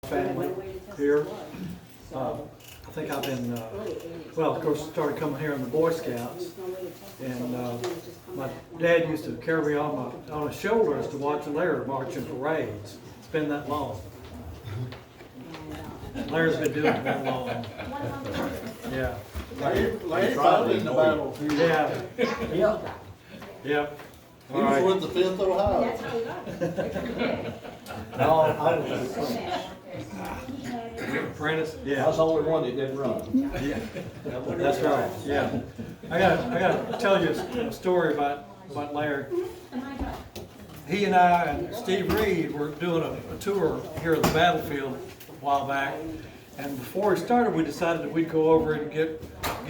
family here. I think I've been, well, of course, started coming here in the Boy Scouts, and my dad used to carry me on his shoulders to watch Larry march in parades. It's been that long. Larry's been doing it that long. Yeah. Larry fought in the battlefield. Yeah. Yep. Yep. He All was right. with the 5th Ohio. That's how we got it. No, I was Apprentice? Yeah. the only one that didn't run. Yeah, that's right, yeah. I gotta tell you a story about Larry. He and I and Steve Reed were doing a tour here at the battlefield a while back. And before we started, we decided that we'd go over and get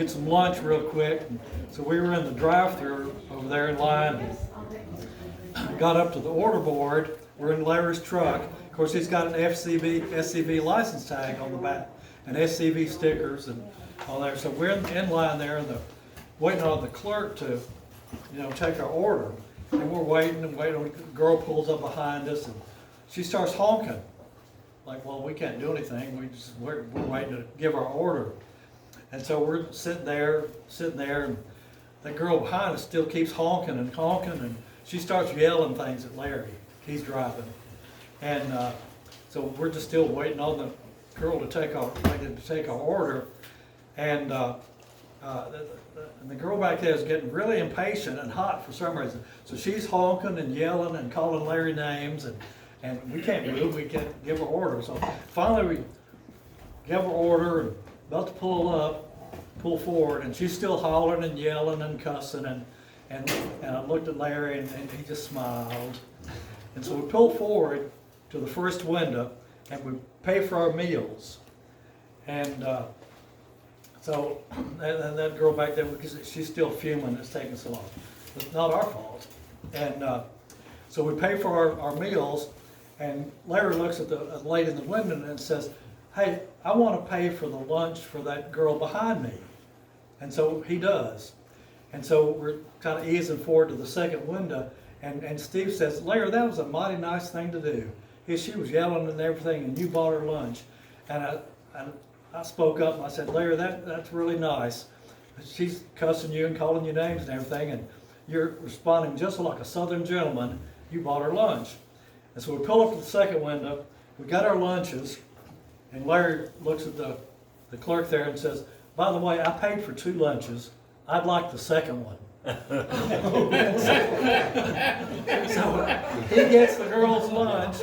some lunch real quick. So we were in the drive-thru over there in line. And got up to the order board. We're in Larry's truck. Of course, he's got an SCV license tag on the back, and SCV stickers and all there. So we're in line there, and waiting on the clerk to, take our order. And we're waiting and waiting. The girl pulls up behind us, and she starts honking. Like, well, we can't do anything. We're waiting to give our order. And so we're sitting there, and that girl behind us still keeps honking, and she starts yelling things at Larry. He's driving. And so we're just still waiting on the girl to take our order. And the girl back there is getting really impatient and hot for some reason. So she's honking and yelling and calling Larry names, and we can't move. We can't give her order. So finally we give her order and about to pull forward, and she's still hollering and yelling and cussing. And I looked at Larry, and he just smiled. And so we pulled forward to the first window, and we pay for our meals. And so that girl back there, because she's still fuming, it's taking so long. It's not our fault. And so we pay for our meals, and Larry looks at the lady in the window and says, "Hey, I want to pay for the lunch for that girl behind me." And so he does. And so we're kind of easing forward to the second window, and Steve says, "Larry, that was a mighty nice thing to do. She was yelling and everything, and you bought her lunch." And I spoke up and I said, "Larry, that's really nice. She's cussing you and calling you names and everything, and you're responding just like a Southern gentleman. You bought her lunch." And so we pull up to the second window, we got our lunches, and Larry looks at the clerk there and says, "By the way, I paid for 2 lunches. I'd like the second one." So he gets the girl's lunch,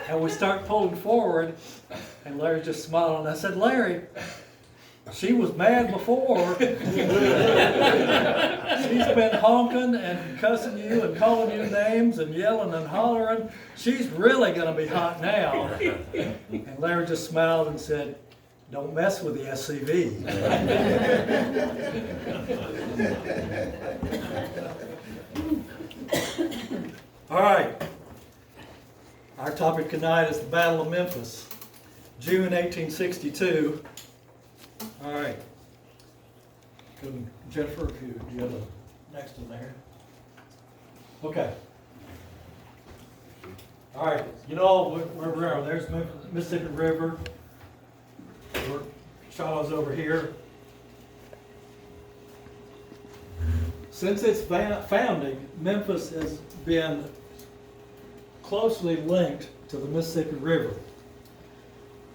and we start pulling forward, and Larry just smiled, and I said, "Larry, she was mad before. She's been honking and cussing you and calling you names and yelling and hollering. She's really going to be hot now." And Larry just smiled and said, "Don't mess with the SCV." All right. Our topic tonight is the Battle of Memphis, June 1862. All right. Jennifer, do you have the next one there? Okay. All right. Where we are, there's Mississippi River. Shaw's over here. Since its founding, Memphis has been closely linked to the Mississippi River.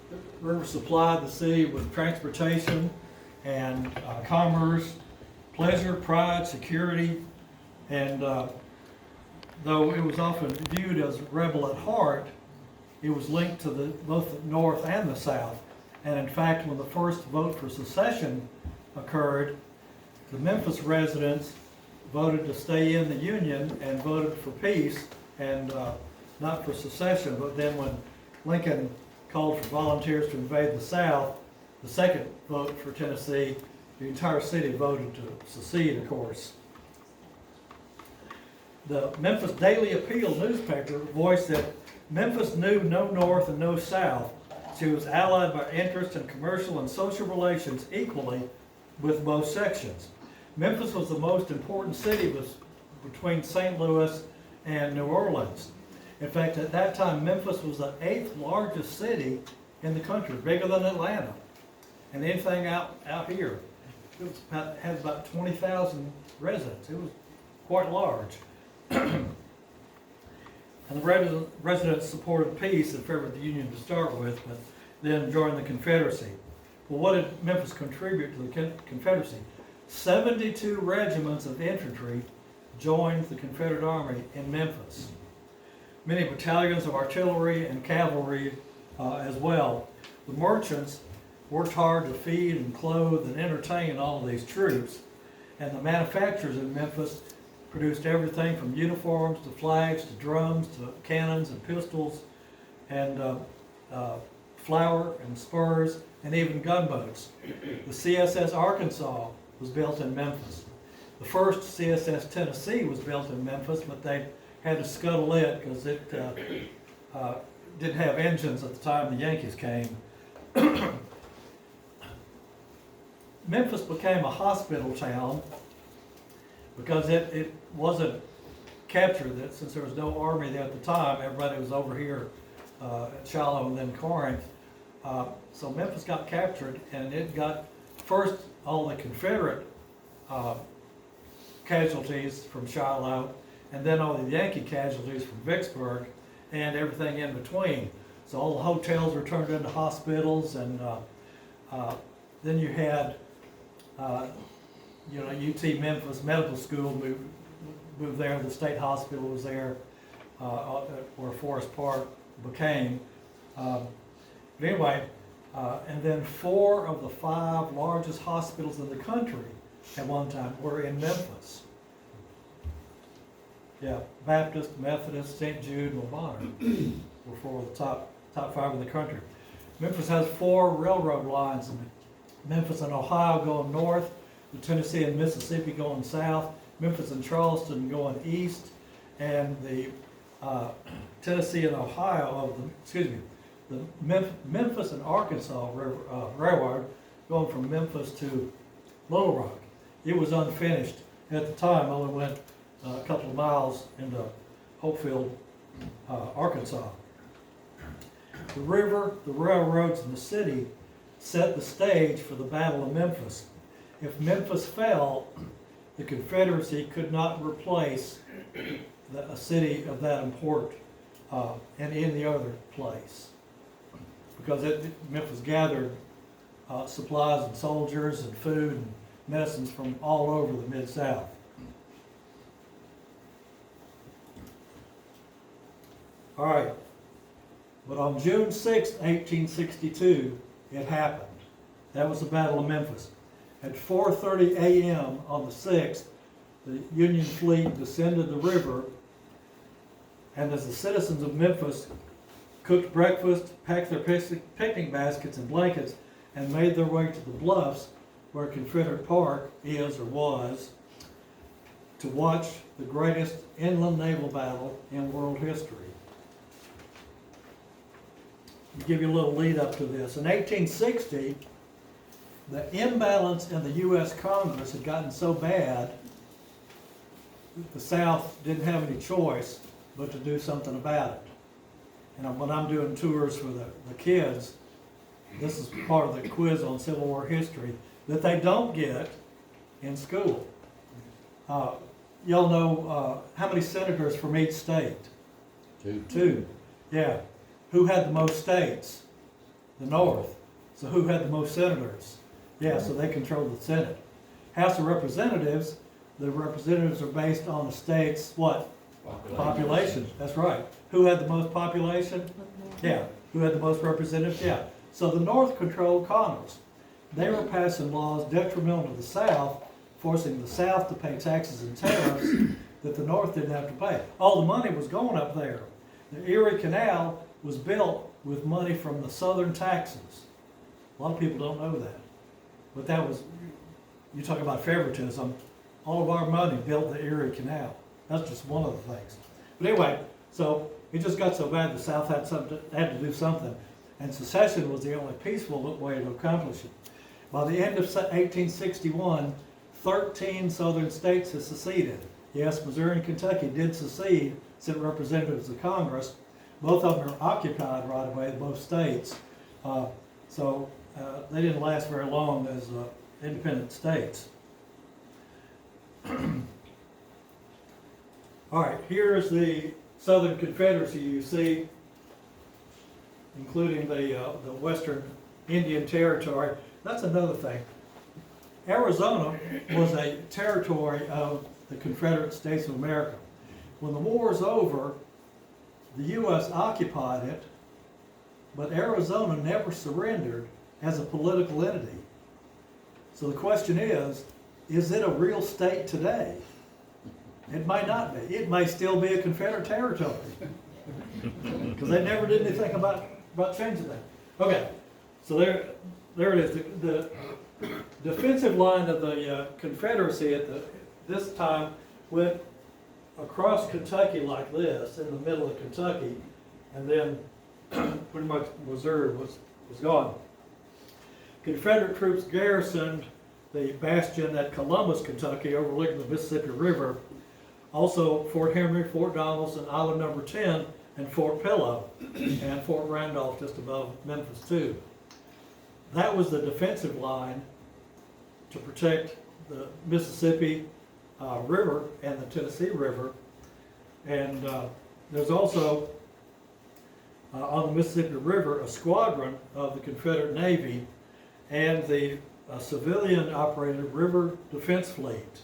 The river supplied the city with transportation and commerce, pleasure, pride, security, and though it was often viewed as rebel at heart, it was linked to both the North and the South. And in fact, when the first vote for secession occurred, the Memphis residents voted to stay in the Union and voted for peace and not for secession. But then when Lincoln called for volunteers to invade the South, the second vote for Tennessee, the entire city voted to secede, of course. The Memphis Daily Appeal newspaper voiced that Memphis knew no North and no South. She was allied by interest in commercial and social relations equally with both sections. Memphis was the most important city between St. Louis and New Orleans. In fact, at that time, Memphis was the 8th largest city in the country, bigger than Atlanta. And anything out here, it was had about 20,000 residents. It was quite large. And the residents supported peace and favored the Union to start with, but then joined the Confederacy. Well, what did Memphis contribute to the Confederacy? 72 regiments of infantry joined the Confederate Army in Memphis. Many battalions of artillery and cavalry as well. The merchants worked hard to feed and clothe and entertain all of these troops, and the manufacturers in Memphis produced everything from uniforms to flags to drums to cannons and pistols and flour and spurs and even gunboats. The CSS Arkansas was built in Memphis. The first CSS Tennessee was built in Memphis, but they had to scuttle it because it didn't have engines at the time the Yankees came. Memphis became a hospital town because it wasn't captured. That since there was no army there at the time, everybody was over here at Shiloh and then Corinth. So Memphis got captured, and it got first all the Confederate casualties from Shiloh, and then all the Yankee casualties from Vicksburg, and everything in between. So all the hotels were turned into hospitals, and then you had, UT Memphis Medical School moved there. The state hospital was there, where Forest Park became. But anyway, and then 4 of the 5 largest hospitals in the country at one time were in Memphis. Yeah, Baptist, Methodist, St. Jude, and Bonner were 4 of the top 5 in the country. Memphis has 4 railroad lines in Memphis and Ohio going north, the Tennessee and Mississippi going south, Memphis and Charleston going east, and the Tennessee and Ohio, the Memphis and Arkansas Railroad going from Memphis to Little Rock. It was unfinished at the time, only went a couple of miles into Hopefield, Arkansas. The river, the railroads, and the city set the stage for the Battle of Memphis. If Memphis fell, the Confederacy could not replace a city of that import in any other place, because Memphis gathered supplies and soldiers and food and medicines from all over the Mid-South. All right, but on June 6, 1862, it happened. That was the Battle of Memphis. At 4:30 a.m. on the 6th, the Union fleet descended the river, and as the citizens of Memphis cooked breakfast, packed their picnic baskets and blankets, and made their way to the bluffs where Confederate Park is or was, to watch the greatest inland naval battle in world history. To give you a little lead up to this, in 1860, the imbalance in the U.S. Congress had gotten so bad that the South didn't have any choice but to do something about it. And when I'm doing tours for the kids, this is part of the quiz on Civil War history that they don't get in school. Y'all know how many senators from each state? 2. 2. Yeah. Who had the most states? The North. So who had the most senators? Yeah, so they controlled the Senate. House of Representatives, the representatives are based on the state's what? Population. That's right. Who had the most population? Yeah. Who had the most representatives? Yeah. So the North controlled Congress. They were passing laws detrimental to the South, forcing the South to pay taxes and tariffs that the North didn't have to pay. All the money was going up there. The Erie Canal was built with money from the Southern taxes. A lot of people don't know that. But that was, you talk about favoritism, all of our money built the Erie Canal. That's just one of the things. But anyway, so it just got so bad the South had to do something. And secession was the only peaceful way to accomplish it. By the end of 1861, 13 southern states had seceded. Yes, Missouri and Kentucky did secede sent representatives to Congress. Both of them are occupied right away in both states. So they didn't last very long as independent states. All right, here's the Southern Confederacy you see, including the Western Indian Territory. That's another thing. Arizona was a territory of the Confederate States of America. When the war was over, the U.S. occupied it, but Arizona never surrendered as a political entity. So the question is it a real state today? It might not be. It may still be a Confederate territory. Because they never did anything about changing that. Okay, so there it is. The defensive line of the Confederacy at this time went across Kentucky like this, in the middle of Kentucky, and then pretty much Missouri was gone. Confederate troops garrisoned the bastion at Columbus, Kentucky, overlooking the Mississippi River. Also Fort Henry, Fort Donelson, Island Number 10, and Fort Pillow, and Fort Randolph just above Memphis too. That was the defensive line to protect the Mississippi River and the Tennessee River. And there's also on the Mississippi River a squadron of the Confederate Navy and the civilian operated River Defense Fleet.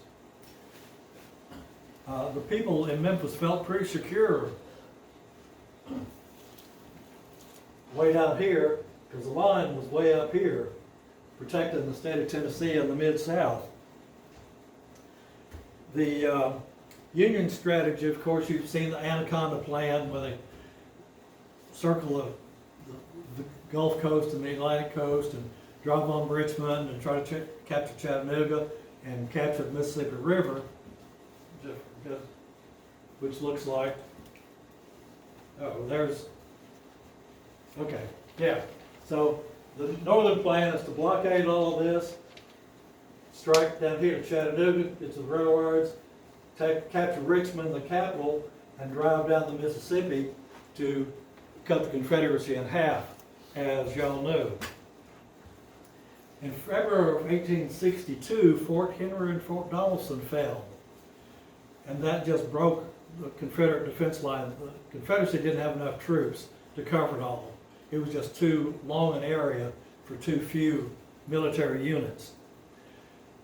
The people in Memphis felt pretty secure way down here, because the line was way up here, protecting the state of Tennessee and the Mid-South. The Union strategy, of course, you've seen the Anaconda Plan, where they circle the Gulf Coast and the Atlantic Coast and drive on Richmond and try to capture Chattanooga and capture the Mississippi River, which looks like, okay, yeah. So the northern plan is to blockade all of this, strike down here at Chattanooga, get to the railroads, capture Richmond, the capital, and drive down the Mississippi to cut the Confederacy in half, as y'all know. In February of 1862, Fort Henry and Fort Donelson fell, and that just broke the Confederate defense line. The Confederacy didn't have enough troops to cover it all. It was just too long an area for too few military units.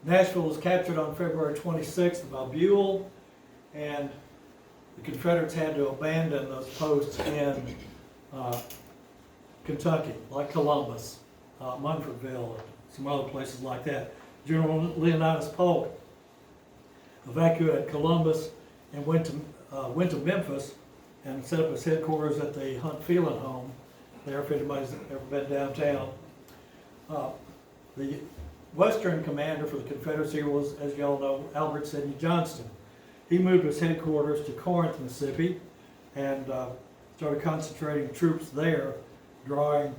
Nashville was captured on February 26th by Buell, and the Confederates had to abandon those posts in Kentucky, like Columbus, Munfordville, and some other places like that. General Leonidas Polk evacuated Columbus and went to Memphis and set up his headquarters at the Hunt Phelan home there, if anybody's ever been downtown. The Western commander for the Confederacy was, as y'all know, Albert Sidney Johnston. He moved his headquarters to Corinth, Mississippi, and started concentrating troops there, drawing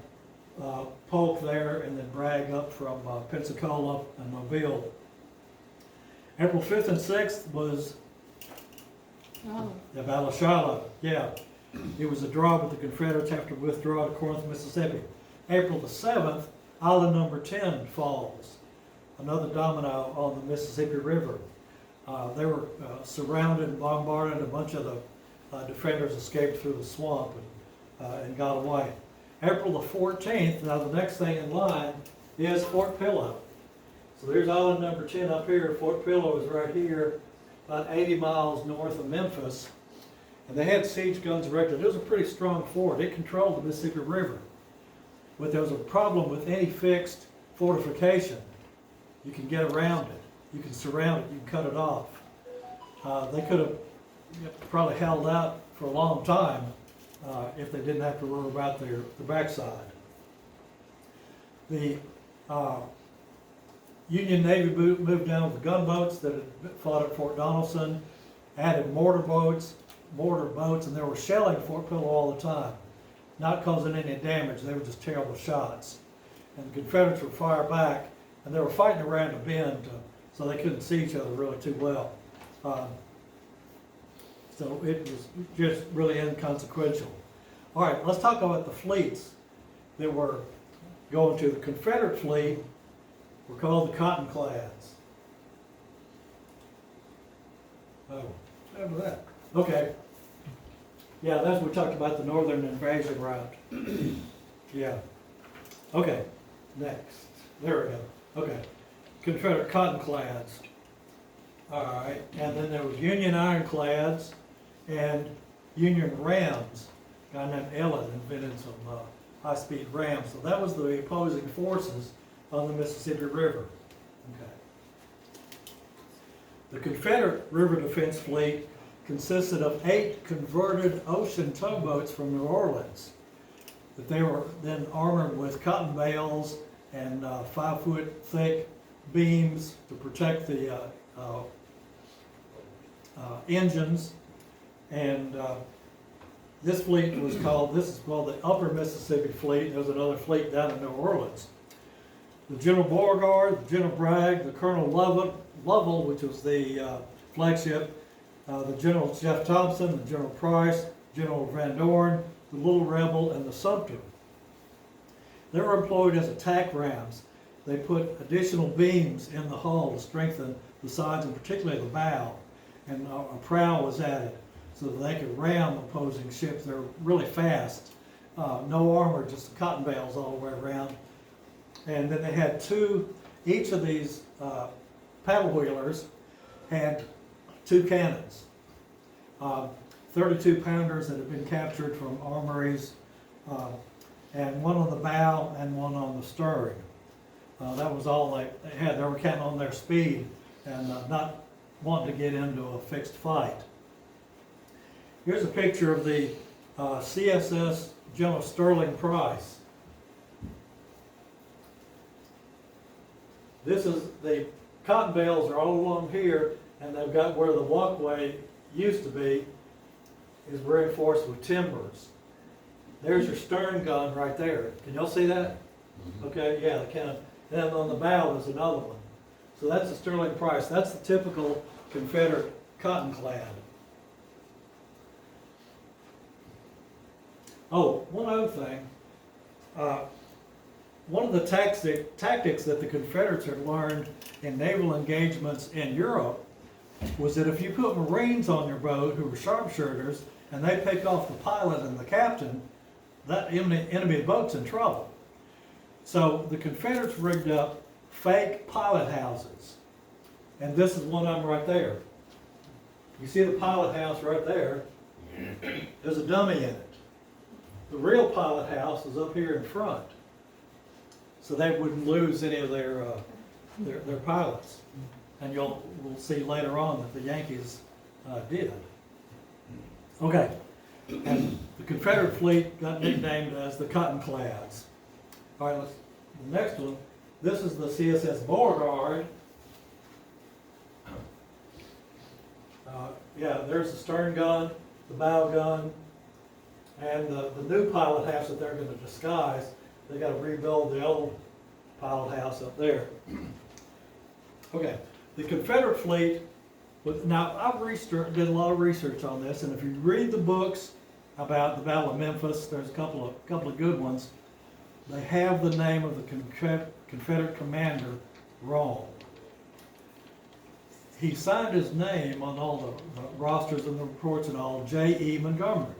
Polk there, and then Bragg up from Pensacola and Mobile. April 5th and 6th was the Battle of Shiloh. Yeah, it was a draw, but the Confederates have to withdraw to Corinth, Mississippi. April the 7th, Island Number 10 falls, another domino on the Mississippi River. They were surrounded and bombarded. A bunch of the defenders escaped through the swamp and got away. April the 14th, now the next thing in line is Fort Pillow. So there's Island Number 10 up here. Fort Pillow is right here, about 80 miles north of Memphis. And they had siege guns erected. It was a pretty strong fort. It controlled the Mississippi River. But there was a problem with any fixed fortification. You can get around it. You can surround it. You can cut it off. They could have probably held out for a long time if they didn't have to worry about their backside. The Union Navy moved down with the gunboats that had fought at Fort Donelson, added mortar boats, and they were shelling Fort Pillow all the time, not causing any damage. They were just terrible shots. And the Confederates would fire back, and they were fighting around a bend, so they couldn't see each other really too well. So it was just really inconsequential. All right, let's talk about the fleets that were going to. The Confederate fleet were called the Cottonclads. Oh, remember that. Okay. Yeah, that's what we talked about, the northern invasion route. Yeah. Okay, next. There we go. Okay. Confederate Cottonclads. All right, and then there was Union Ironclads and Union Rams. A guy named Ellen invented some high-speed rams. So that was the opposing forces on the Mississippi River. Okay. The Confederate River Defense Fleet consisted of 8 converted ocean towboats from New Orleans. That they were then armored with cotton bales and 5-foot thick beams to protect the engines. And this fleet was called, this is called the Upper Mississippi Fleet. There was another fleet down in New Orleans. The General Beauregard, the General Bragg, the Colonel Lovell, which was the flagship, the General Jeff Thompson, the General Price, General Van Dorn, the Little Rebel, and the Sumter. They were employed as attack rams. They put additional beams in the hull to strengthen the sides, and particularly the bow. And a prow was added so that they could ram opposing ships. They're really fast. No armor, just cotton bales all the way around. And then they had each of these paddle wheelers had 2 cannons. 32 pounders that had been captured from armories, and one on the bow and one on the stern. That was all they had. They were counting on their speed and not wanting to get into a fixed fight. Here's a picture of the CSS General Sterling Price. This is, the cotton bales are all along here, and they've got where the walkway used to be is reinforced with timbers. There's your stern gun right there. Can y'all see that? Okay, yeah, kind of. And then on the bow is another one. So that's the Sterling Price. That's the typical Confederate cottonclad. Oh, one other thing. One of the tactics that the Confederates had learned in naval engagements in Europe was that if you put Marines on your boat who were sharpshooters and they pick off the pilot and the captain, that enemy boat's in trouble. So the Confederates rigged up fake pilot houses. And this is one of them right there. You see the pilot house right there. There's a dummy in it. The real pilot house is up here in front. So they wouldn't lose any of their pilots. And we'll see later on that the Yankees did. Okay. And the Confederate fleet got nicknamed as the Cottonclads. All right, the next one. This is the CSS Beauregard. Yeah, there's the stern gun, the bow gun, and the new pilot house that they're going to disguise. They got to rebuild the old pilot house up there. Okay, the Confederate fleet. Now I've did a lot of research on this, and if you read the books about the Battle of Memphis, there's a couple of good ones. They have the name of the Confederate commander wrong. He signed his name on all the rosters and the reports and all, J.E. Montgomery.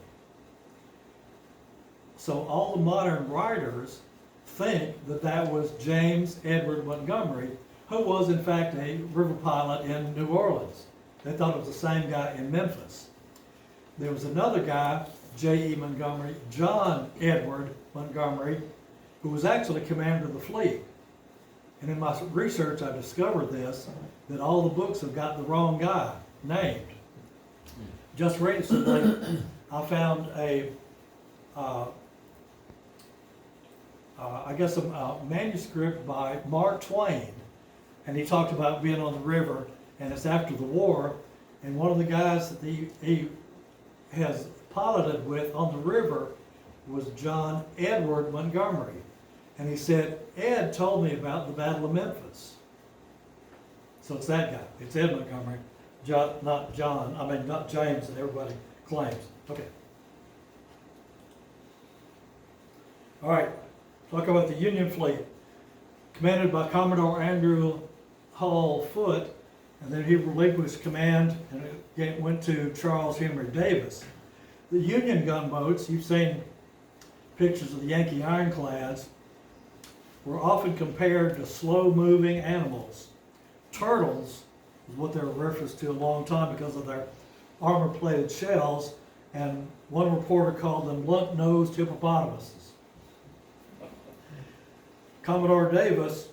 So all the modern writers think that that was James Edward Montgomery, who was in fact a river pilot in New Orleans. They thought it was the same guy in Memphis. There was another guy, J.E. Montgomery, John Edward Montgomery, who was actually commander of the fleet. And in my research, I discovered this, that all the books have got the wrong guy named. Just recently, I found a manuscript by Mark Twain, and he talked about being on the river, and it's after the war, and one of the guys that he has piloted with on the river was John Edward Montgomery. And he said, Ed told me about the Battle of Memphis. So it's that guy. It's Ed Montgomery. not James that everybody claims. Okay. All right, talk about the Union fleet, commanded by Commodore Andrew Hall Foote, and then he relinquished command and it went to Charles Henry Davis. The Union gunboats, you've seen pictures of the Yankee ironclads, were often compared to slow-moving animals. Turtles is what they were referenced to a long time because of their armor-plated shells, and one reporter called them blunt-nosed hippopotamuses. Commodore Davis,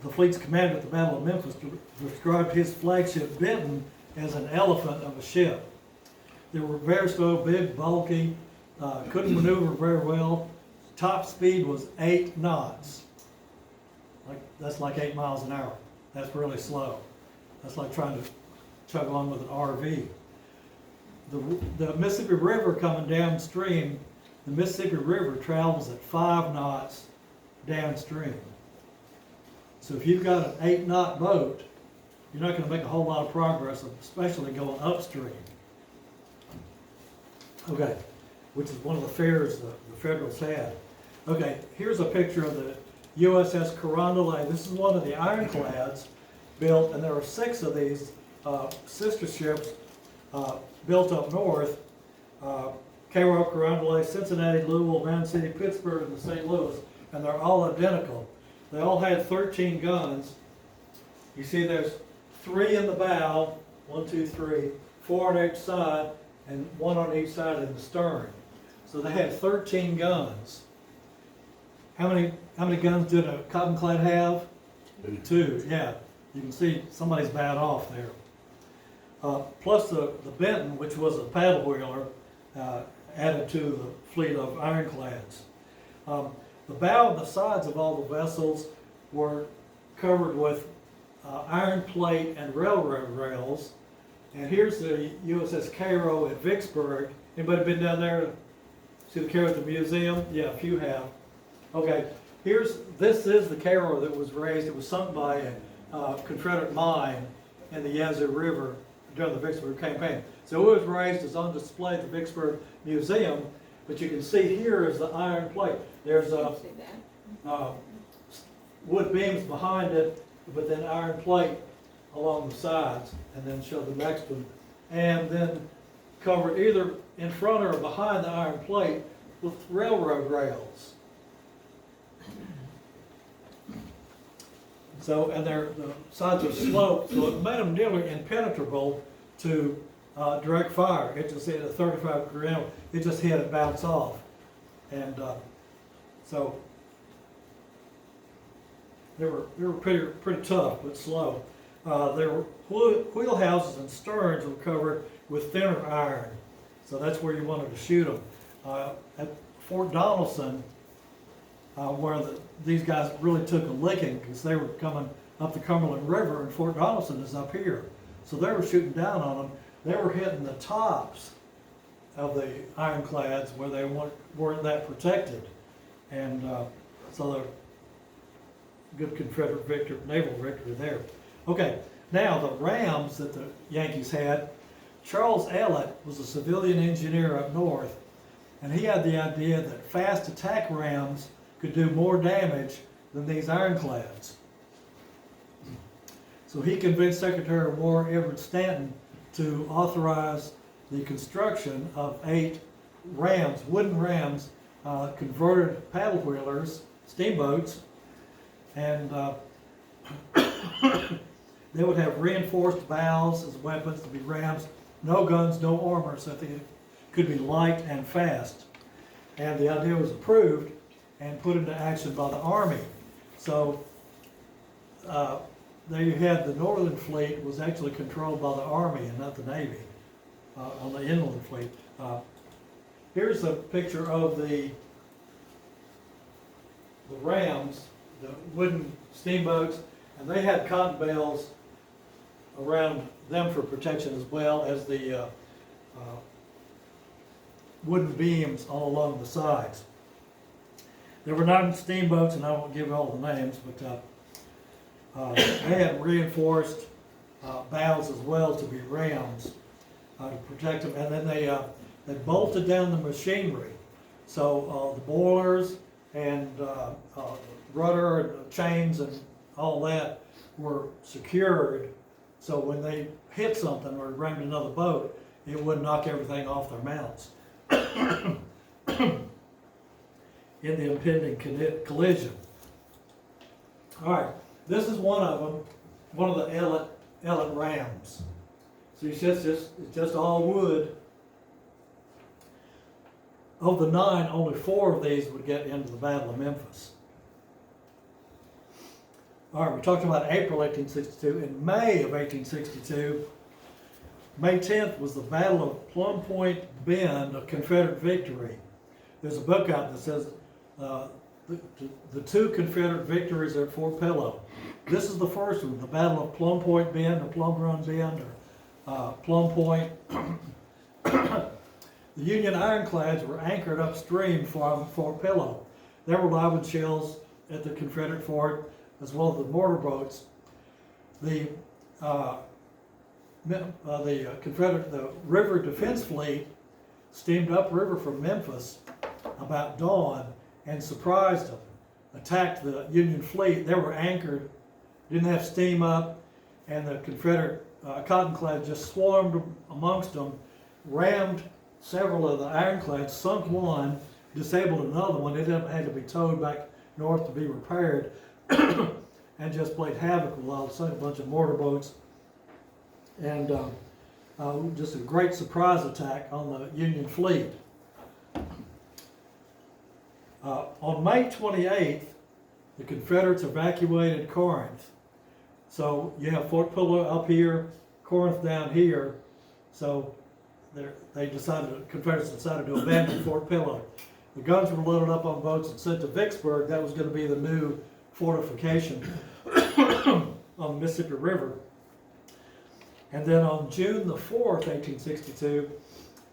the fleet's commander at the Battle of Memphis, described his flagship Benton as an elephant of a ship. They were very slow, big, bulky, couldn't maneuver very well. Top speed was 8 knots. That's like 8 miles an hour. That's really slow. That's like trying to chug along with an RV. The Mississippi River coming downstream, the Mississippi River travels at 5 knots downstream. So if you've got an 8-knot boat, you're not going to make a whole lot of progress, especially going upstream. Okay, which is one of the fears the Federals had. Okay, here's a picture of the USS Carondelet. This is one of the ironclads built, and there are 6 of these sister ships built up north. Cairo, Carondelet, Cincinnati, Louisville, Mound City, Pittsburgh, and St. Louis, and they're all identical. They all had 13 guns. You see there's 3 in the bow, 1, 2, 3, 4 on each side, and 1 on each side in the stern. So they had 13 guns. How many guns did a cottonclad have? 2, yeah. You can see somebody's bowed off there. Plus the Benton, which was a paddle wheeler, added to the fleet of ironclads. The bow and the sides of all the vessels were covered with iron plate and railroad rails. And here's the USS Cairo at Vicksburg. Anybody been down there? See the Cairo at the museum? Yeah, a few have. Okay, this is the Cairo that was raised. It was sunk by a Confederate mine in the Yazoo River during the Vicksburg campaign. So it was raised, it's on display at the Vicksburg Museum, but you can see here is the iron plate. There's wood beams behind it, but then iron plate along the sides, and then show the next one. And then covered either in front or behind the iron plate with railroad rails. So, and the sides are sloped, so it made them nearly impenetrable to direct fire. It just hit a 35-degree angle. It just hit and bounce off. And so they were pretty tough, but slow. Their wheelhouses and sterns were covered with thinner iron, so that's where you wanted to shoot them. At Fort Donelson, where these guys really took a licking because they were coming up the Cumberland River, and Fort Donelson is up here. So they were shooting down on them. They were hitting the tops of the ironclads where they weren't that protected. And so they're good Confederate naval victory there. Okay, now the rams that the Yankees had, Charles Ellet was a civilian engineer up north, and he had the idea that fast attack rams could do more damage than these ironclads. So he convinced Secretary of War Everett Stanton to authorize the construction of 8 rams, wooden rams, converted paddle wheelers, steamboats, and they would have reinforced bows as weapons to be rams, no guns, no armor, so they could be light and fast. And the idea was approved and put into action by the Army. So there you had the Northern Fleet was actually controlled by the Army and not the Navy on the inland fleet. Here's a picture of the rams, the wooden steamboats, and they had cotton bales around them for protection as well as the wooden beams all along the sides. There were 9 steamboats, and I won't give all the names, but they had reinforced bows as well to be rams to protect them. And then they bolted down the machinery. So the boilers and rudder and chains and all that were secured. So when they hit something or rammed another boat, it wouldn't knock everything off their mounts in the impending collision. All right, this is one of them, one of the Ellet rams. So it's just all wood. Of the 9, only 4 of these would get into the Battle of Memphis. All right, we talked about April 1862. In May of 1862, May 10th was the Battle of Plum Point Bend, a Confederate victory. There's a book out that says the 2 Confederate victories at Fort Pillow. This is the first one, the Battle of Plum Point Bend, or Plum Run Bend, or Plum Point. The Union ironclads were anchored upstream from Fort Pillow. There were live shells at the Confederate fort, as well as the mortar boats. The river defense fleet steamed upriver from Memphis about dawn and surprised them, attacked the Union fleet. They were anchored, didn't have steam up, and the Confederate cottonclads just swarmed amongst them, rammed several of the ironclads, sunk one, disabled another one. It had to be towed back north to be repaired, and just played havoc with all a bunch of mortar boats. And just a great surprise attack on the Union fleet. On May 28th, the Confederates evacuated Corinth. So you have Fort Pillow up here, Corinth down here. So Confederates decided to abandon Fort Pillow. The guns were loaded up on boats and sent to Vicksburg. That was going to be the new fortification on the Mississippi River. And then on June the 4th, 1862,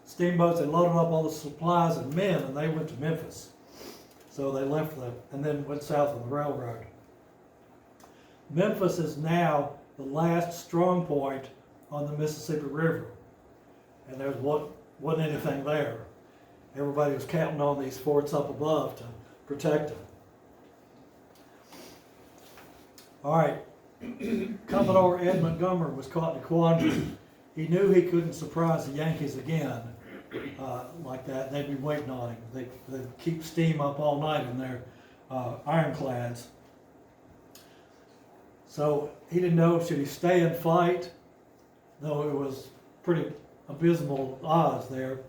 steamboats had loaded up all the supplies and men, and they went to Memphis. So they left and then went south on the railroad. Memphis is now the last strong point on the Mississippi River. And there wasn't anything there. Everybody was counting on these forts up above to protect them. All right, Commodore Ed Montgomery was caught in a quandary. He knew he couldn't surprise the Yankees again like that. They'd be waiting on him. They'd keep steam up all night in their ironclads. So he didn't know, should he stay and fight, though it was pretty abysmal odds there,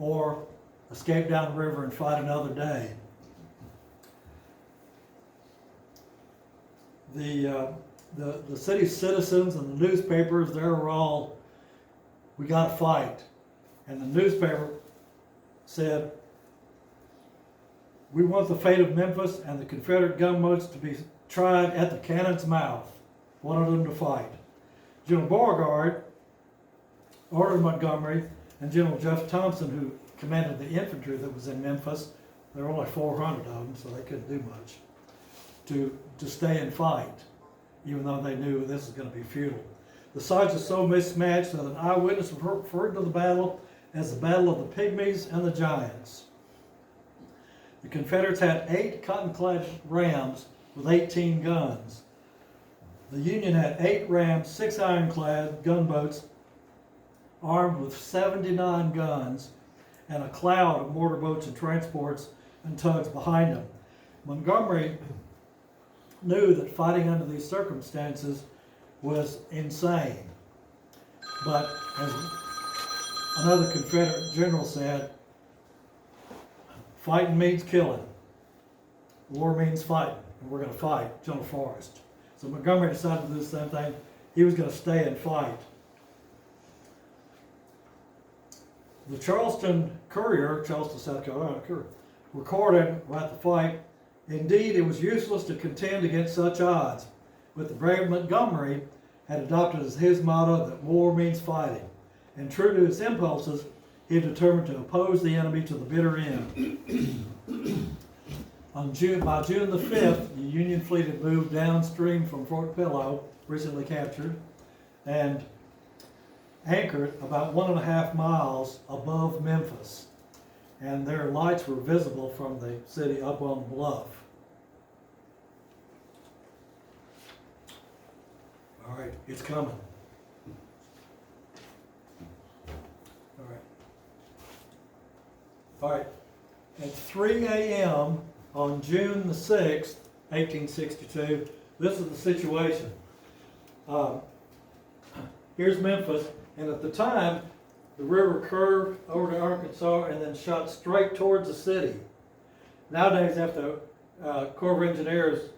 or escape down the river and fight another day. The city's citizens and the newspapers, they were all, we got to fight. And the newspaper said, we want the fate of Memphis and the Confederate gunboats to be tried at the cannon's mouth. Wanted them to fight. General Beauregard ordered Montgomery and General Jeff Thompson, who commanded the infantry that was in Memphis, there were only 400 of them, so they couldn't do much, to stay and fight, even though they knew this was going to be futile. The sides are so mismatched that an eyewitness referred to the battle as the Battle of the Pygmies and the Giants. The Confederates had 8 cotton-clad rams with 18 guns. The Union had 8 rams, 6 ironclad gunboats armed with 79 guns, and a cloud of mortar boats and transports and tugs behind them. Montgomery knew that fighting under these circumstances was insane. But as another Confederate general said, fighting means killing. War means fighting, and we're going to fight, General Forrest. So Montgomery decided to do the same thing. He was going to stay and fight. The Charleston Courier, Charleston, South Carolina Courier, recorded about the fight, indeed, it was useless to contend against such odds, but the brave Montgomery had adopted as his motto that war means fighting, and true to his impulses, he had determined to oppose the enemy to the bitter end. By June the 5th, the Union fleet had moved downstream from Fort Pillow, recently captured, and anchored about 1.5 miles above Memphis. And their lights were visible from the city up on the bluff. All right, it's coming. All right. All right. At 3 a.m. on June the 6th, 1862, this is the situation. Here's Memphis, and at the time, the river curved over to Arkansas and then shot straight towards the city. Nowadays, after Corps of Engineers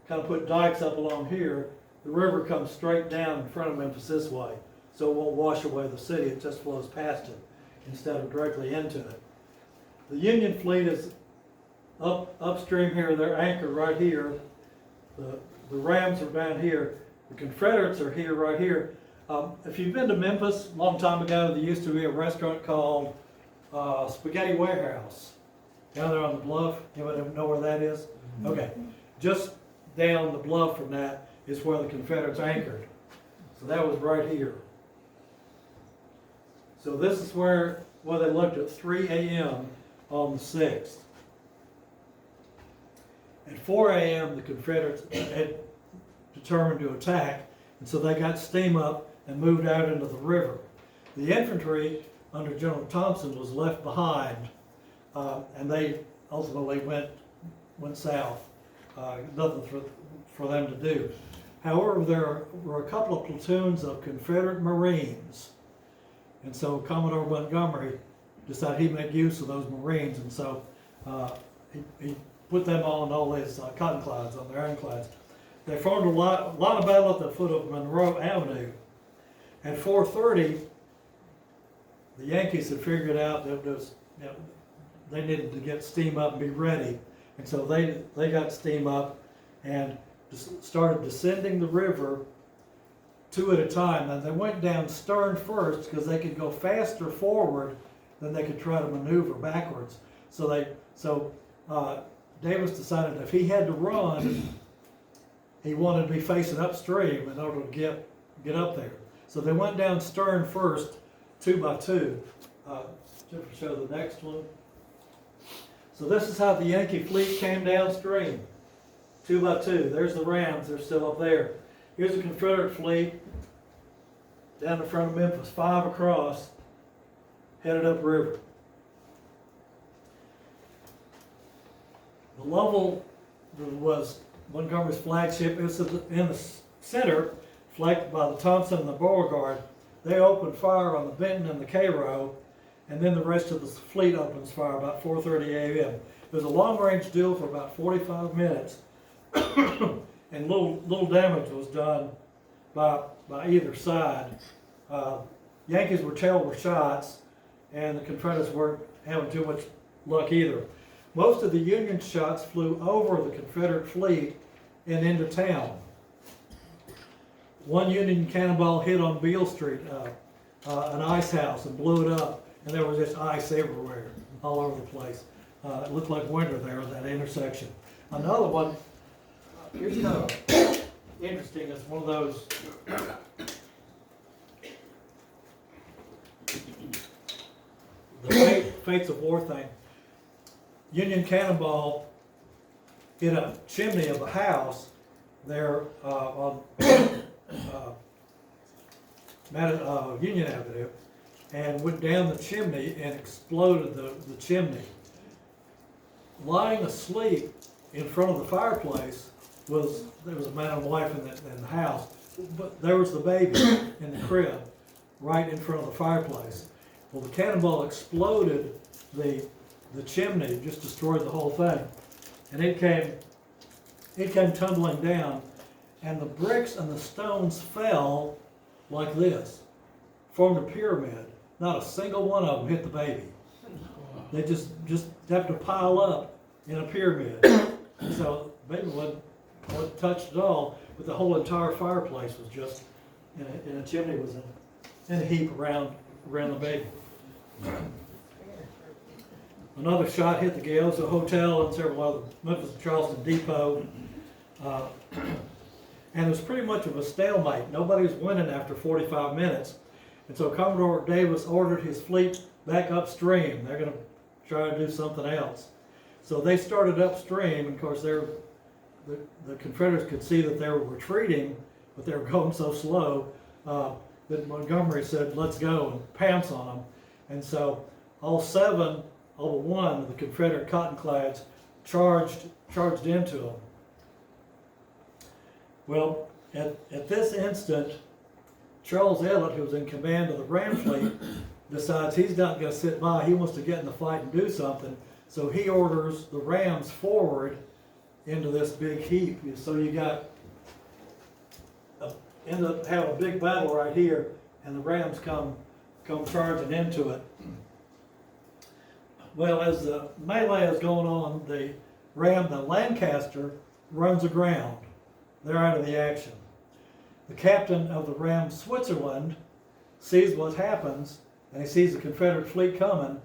kind of put dikes up along here, the river comes straight down in front of Memphis this way, so it won't wash away the city, it just flows past it instead of directly into it. The Union fleet is upstream here, they're anchored right here. The Rams are down here, the Confederates are here, right here. If you've been to Memphis a long time ago, there used to be a restaurant called Spaghetti Warehouse down there on the bluff. Anybody know where that is? Okay, just down the bluff from that is where the Confederates anchored. So that was right here. So this is where they looked at 3 a.m. on the 6th. At 4 a.m. the Confederates had determined to attack, and so they got steam up and moved out into the river. The infantry under General Thompson was left behind, and they ultimately went south. Nothing for them to do. However, there were a couple of platoons of Confederate Marines, and so Commodore Montgomery decided he'd make use of those Marines, and so he put them on all his cotton clouds, on their ironclads. They formed a line of battle at the foot of Monroe Avenue. At 4:30, the Yankees had figured out that they needed to get steam up and be ready, and so they got steam up and started descending the river 2 at a time. And they went down stern first because they could go faster forward than they could try to maneuver backwards. So Davis decided if he had to run, he wanted to be facing upstream in order to get up there. So they went down stern first, 2 by 2. Just to show the next one. So this is how the Yankee fleet came downstream, 2 by 2. There's the Rams, they're still up there. Here's the Confederate fleet down in front of Memphis, 5 across, headed upriver. The Naval was Montgomery's flagship. It was in the center, flanked by the Thompson and the Beauregard. They opened fire on the Benton and the Cairo, and then the rest of the fleet opens fire about 4:30 a.m. It was a long-range duel for about 45 minutes, and little damage was done by either side. Yankees were tailed with shots, and the Confederates weren't having too much luck either. Most of the Union shots flew over the Confederate fleet and into town. One Union cannonball hit on Beale Street, an ice house, and blew it up, and there was just ice everywhere, all over the place. It looked like winter there at that intersection. Another one, here's kind of interesting, it's one of those the fates of war thing. Union cannonball hit a chimney of a house there on Union Avenue, and went down the chimney and exploded the chimney. Lying asleep in front of the fireplace there was a man and wife in the house, but there was the baby in the crib right in front of the fireplace. Well, the cannonball exploded the chimney, just destroyed the whole thing, and it came tumbling down, and the bricks and the stones fell like this, formed a pyramid. Not a single one of them hit the baby. They just have to pile up in a pyramid. So the baby wasn't touched at all, but the whole entire fireplace was just in a chimney, was in a heap around the baby. Another shot hit the Gales Hotel and several other Memphis and Charleston Depot. And it was pretty much of a stalemate. Nobody was winning after 45 minutes. And so Commodore Davis ordered his fleet back upstream. They're going to try to do something else. So they started upstream, and of course the Confederates could see that they were retreating, but they were going so slow that Montgomery said, let's go, and pounce on them. And so all but one of the Confederate cottonclads charged into them. Well, at this instant, Charles Ellet, who was in command of the Ram fleet, decides he's not going to sit by. He wants to get in the fight and do something. So he orders the Rams forward into this big heap. So you end up having a big battle right here, and the Rams come charging into it. Well, as the melee is going on, the Lancaster, runs aground. They're out of the action. The captain of the Ram Switzerland sees what happens, and he sees the Confederate fleet coming,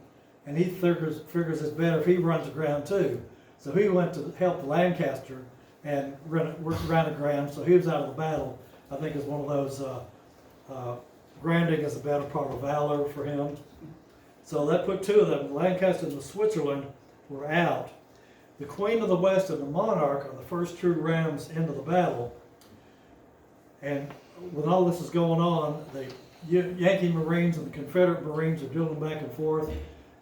and he figures it's better if he runs aground too. So he went to help the Lancaster and ran aground, so he was out of the battle. I think it's one of those, grounding is a better part of valor for him. So that put two of them, the Lancaster and the Switzerland, were out. The Queen of the West and the Monarch are the first two rams into the battle. And when all this is going on, the Yankee Marines and the Confederate Marines are dueling back and forth,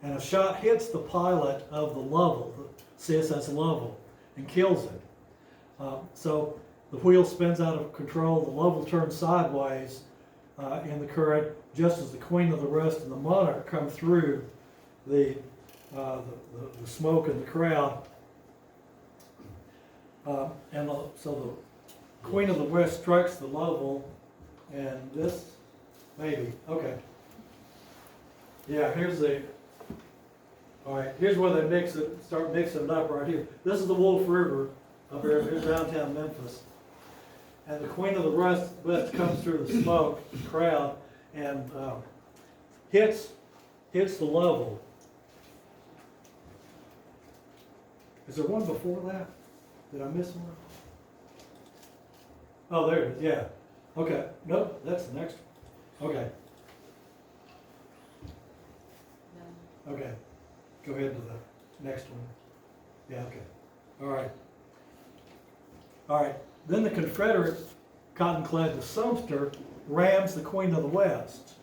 and a shot hits the pilot of the Lovell, the CSS Lovell, and kills him. So the wheel spins out of control, the Lovell turns sideways in the current, just as the Queen of the West and the Monarch come through the smoke and the crowd. So the Queen of the West strikes the Lovell, and this, maybe, okay. Yeah, here's where they start mixing it up right here. This is the Wolf River up here, here's downtown Memphis. And the Queen of the West comes through the smoke, the crowd, and hits the Lovell. Is there one before that? Did I miss one? Oh, there it is, yeah. Okay, nope, that's the next one. Okay. Okay, go ahead to the next one. Yeah, okay. All right, then the Confederate cotton-clad the Sumter rams the Queen of the West.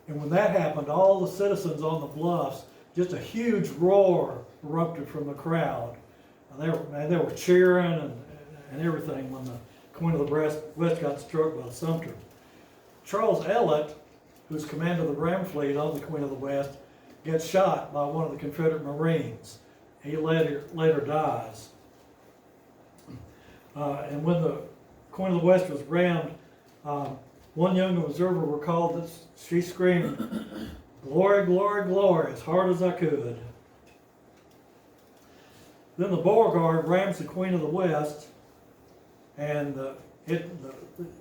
And when that happened, all the citizens on the bluffs, just a huge roar erupted from the crowd. And they were cheering and everything when the Queen of the West got struck by the Sumter. Charles Ellet, who's commanded the Ram fleet on the Queen of the West, gets shot by one of the Confederate Marines. He later dies. And when the Queen of the West was rammed, one young observer recalled that she screamed, "Glory, glory, glory," as hard as I could. Then the Beauregard rams the Queen of the West, and the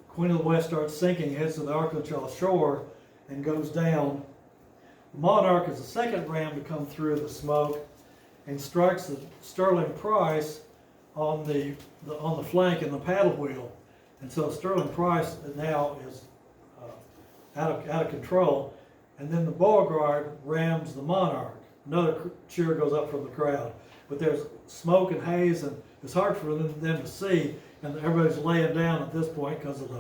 Queen of the West starts sinking, heads to the Arkansas shore, and goes down. The Monarch is the second ram to come through the smoke, and strikes the Sterling Price on the flank and the paddle wheel, and so Sterling Price now is out of control. And then the Beauregard rams the Monarch. Another cheer goes up from the crowd, but there's smoke and haze, and it's hard for them to see, and everybody's laying down at this point because of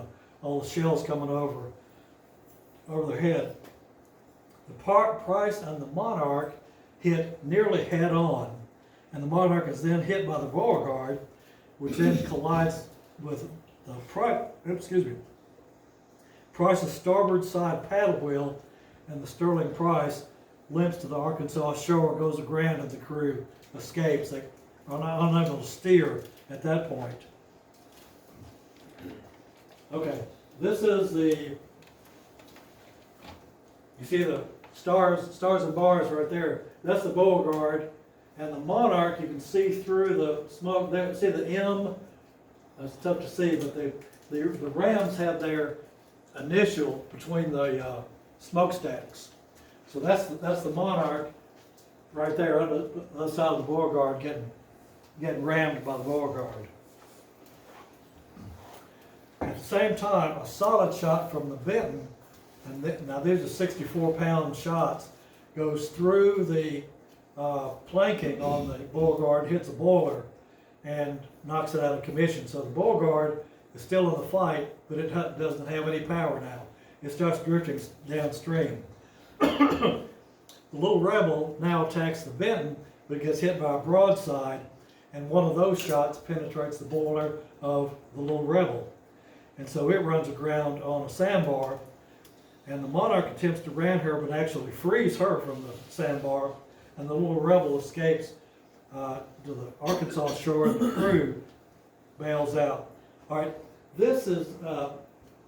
all the shells coming over their head. The Price and the Monarch hit nearly head on, and the Monarch is then hit by the Beauregard, which then collides with the Price's starboard side paddle wheel, and the Sterling Price limps to the Arkansas shore, goes aground, and the crew escapes. They are unable to steer at that point. Okay, this is you see the stars and bars right there. That's the Beauregard, and the Monarch, you can see through the smoke there. See the M? It's tough to see, but the rams have their initial between the smokestacks. So that's the Monarch right there on the other side of the Beauregard getting rammed by the Beauregard. same time, a solid shot from the Benton, and now these are 64-pound shots, goes through the planking on the bull guard, hits a boiler, and knocks it out of commission. So the bull guard is still in the fight, but it doesn't have any power now. It starts drifting downstream. The little Rebel now attacks the Benton, but gets hit by a broadside, and one of those shots penetrates the boiler of the little Rebel. And so it runs aground on a sandbar, and the Monarch attempts to ram her, but actually frees her from the sandbar, and the little Rebel escapes to the Arkansas shore, and the crew bails out. All right, this is,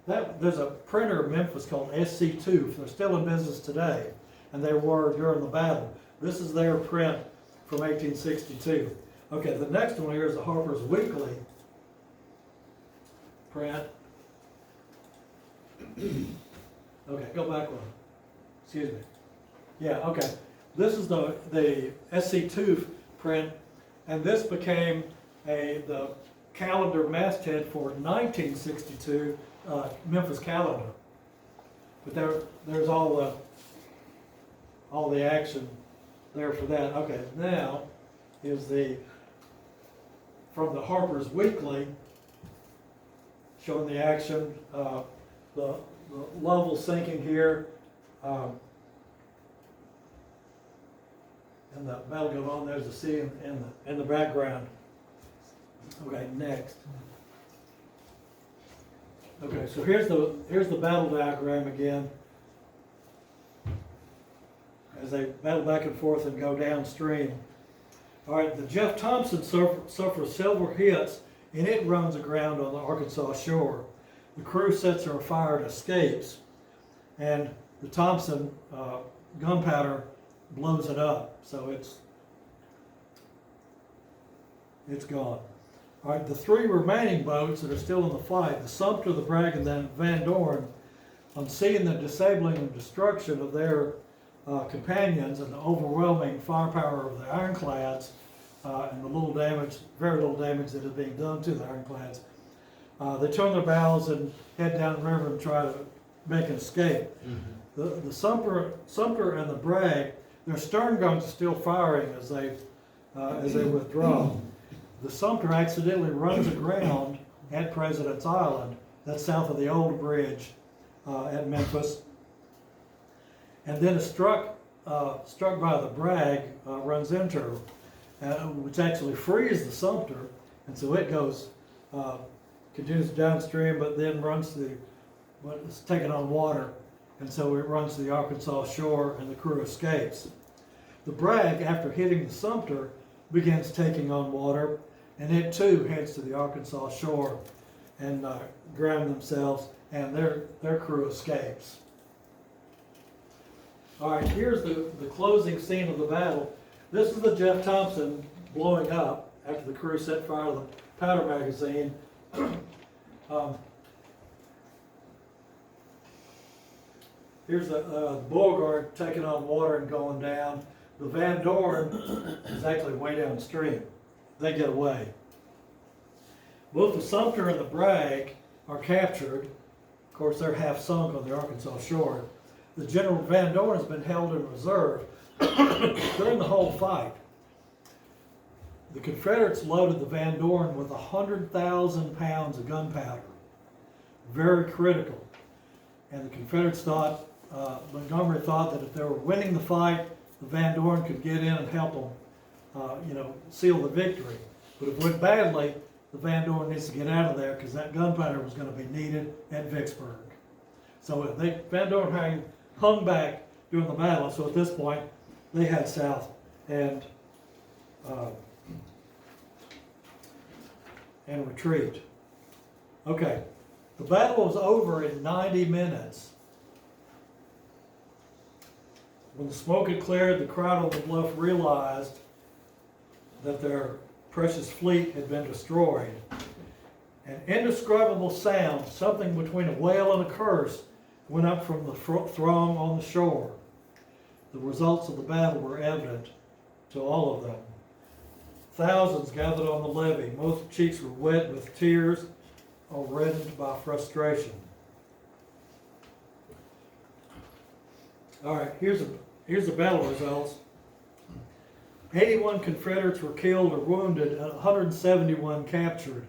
there's a printer in Memphis called SC2. They're still in business today, and they were during the battle. This is their print from 1862. Okay, the next one here is the Harper's Weekly print. Okay, go back one. Excuse me. Yeah, okay. This is the SC2 print, and this became the calendar masthead for 1962 Memphis calendar. But there's all the action there for that. Okay, now is from the Harper's Weekly, showing the action, the level sinking here, and the battle going on. There's the sea in the background. Okay, next. Okay, so here's the battle diagram again, as they battle back and forth and go downstream. All right, the Jeff Thompson suffers several hits, and it runs aground on the Arkansas shore. The crew sets her afire and escapes, and the Thompson gunpowder blows it up, so it's gone. All right, the three remaining boats that are still in the fight, the Sumter, the Bragg, and then Van Dorn, on seeing the disabling and destruction of their companions and the overwhelming firepower of the ironclads, and the very little damage that is being done to the ironclads, they turn their bows and head down the river and try to make an escape. Mm-hmm. The Sumter and the Bragg, their stern guns are still firing as they withdraw. The Sumter accidentally runs aground at President's Island, that's south of the old bridge at Memphis, and then is struck by the Bragg, runs into her, which actually frees the Sumter, and so it goes, continues downstream, but then runs it's taken on water, and so it runs to the Arkansas shore, and the crew escapes. The Bragg, after hitting the Sumter, begins taking on water, and it too heads to the Arkansas shore and ground themselves, and their crew escapes. All right, here's the closing scene of the battle. This is the Jeff Thompson blowing up after the crew set fire to the powder magazine. Here's the Beauregard taking on water and going down. The Van Dorn is actually way downstream. They get away. Both the Sumter and the Bragg are captured. Of course, they're half sunk on the Arkansas shore. The General Van Dorn has been held in reserve during the whole fight. The Confederates loaded the Van Dorn with 100,000 pounds of gunpowder. Very critical. And the Confederates thought, Montgomery thought that if they were winning the fight, the Van Dorn could get in and help them, seal the victory. But if it went badly, the Van Dorn needs to get out of there because that gunpowder was going to be needed at Vicksburg. So Van Dorn hung back during the battle. So at this point, they head south and retreat. Okay, the battle was over in 90 minutes. When the smoke had cleared, the crowd on the bluff realized that their precious fleet had been destroyed. An indescribable sound, something between a wail and a curse, went up from the throng on the shore. The results of the battle were evident to all of them. Thousands gathered on the levee. Most cheeks were wet with tears. are reddened by frustration. All right, here's the battle results. 81 Confederates were killed or wounded, and 171 captured,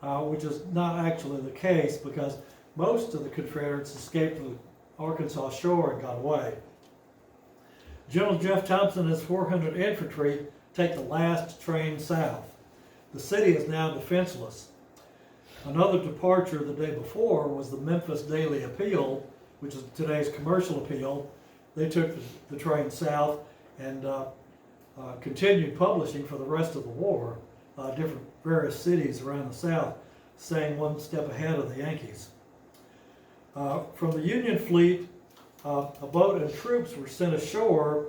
which is not actually the case because most of the Confederates escaped to the Arkansas shore and got away. General Jeff Thompson and his 400 infantry take the last train south. The city is now defenseless. Another departure the day before was the Memphis Daily Appeal, which is today's Commercial Appeal. They took the train south and continued publishing for the rest of the war, different various cities around the South, staying one step ahead of the Yankees. From the Union fleet, a boat and troops were sent ashore,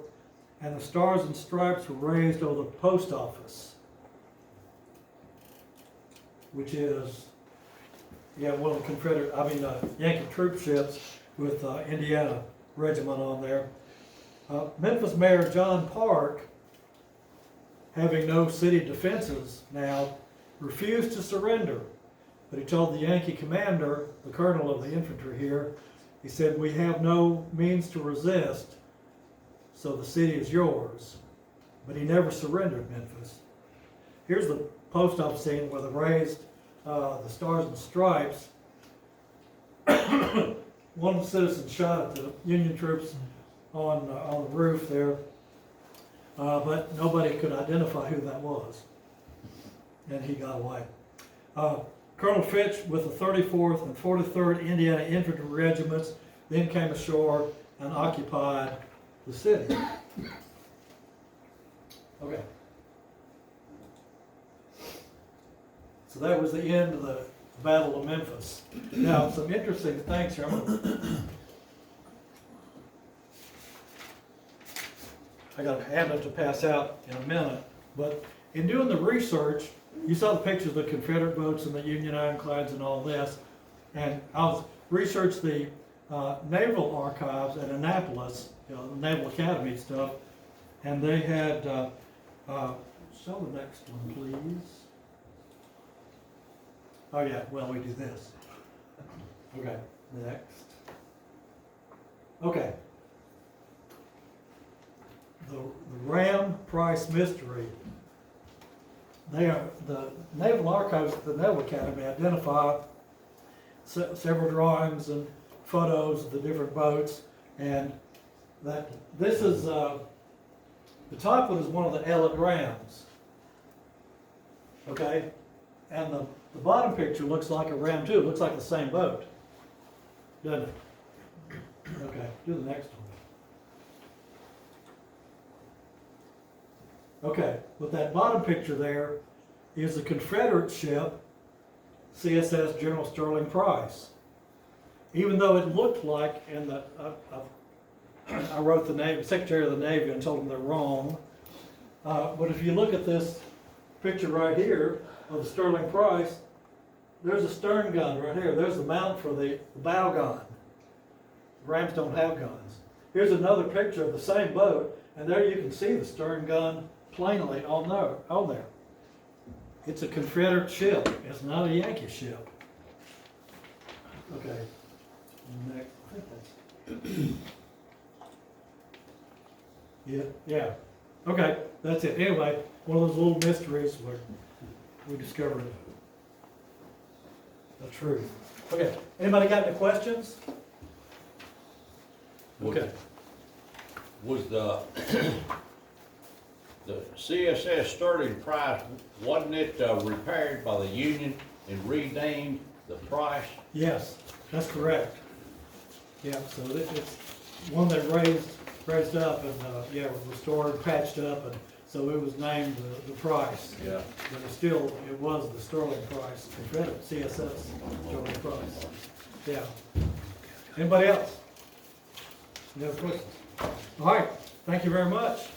and the stars and stripes were raised over the post office, which is, one of the Yankee troop ships with Indiana Regiment on there. Memphis Mayor John Park, having no city defenses now, refused to surrender. But he told the Yankee commander, the colonel of the infantry here, he said, "We have no means to resist, so the city is yours." But he never surrendered Memphis. Here's the post office scene where they raised the stars and stripes. One of the citizens shot at the Union troops on the roof there, but nobody could identify who that was, and he got away. Colonel Fitch with the 34th and 43rd Indiana Infantry Regiments then came ashore and occupied the city. Okay. So that was the end of the Battle of Memphis. Now, some interesting things here. I got a handout to pass out in a minute, but in doing the research, you saw the pictures of the Confederate boats and the Union ironclads and all this, and I was researched the Naval Archives at Annapolis, the Naval Academy stuff, and they had, show the next one, please. Oh yeah, well, we do this. Okay, next. Okay. The Ram Price mystery. The Naval Archives at the Naval Academy identify several drawings and photos of the different boats, and that this is the top one is one of the Ellet Rams. Okay, and the bottom picture looks like a Ram too. It looks like the same boat, doesn't it? Okay, do the next one. Okay, with that bottom picture there is the Confederate ship, CSS General Sterling Price. Even though it looked like, and I wrote the Navy, Secretary of the Navy and told them they're wrong. But if you look at this picture right here of the Sterling Price, there's a stern gun right here. There's the mount for the bow gun. Rams don't have guns. Here's another picture of the same boat, and there you can see the stern gun plainly on there. It's a Confederate ship. It's not a Yankee ship. Okay. Next. I think that's yeah. Okay, that's it. Anyway, one of those little mysteries where we discovered the truth. Okay. Anybody got any questions? Okay. Was the CSS Sterling Price, wasn't it repaired by the Union and renamed the Price? Yes, that's correct. Yeah, so it's one that raised up and restored, patched up, and so it was named the Price. Yeah. But it was the Sterling Price, Confederate CSS Sterling Price. Yeah. Anybody else? Any other questions? All right, thank you very much.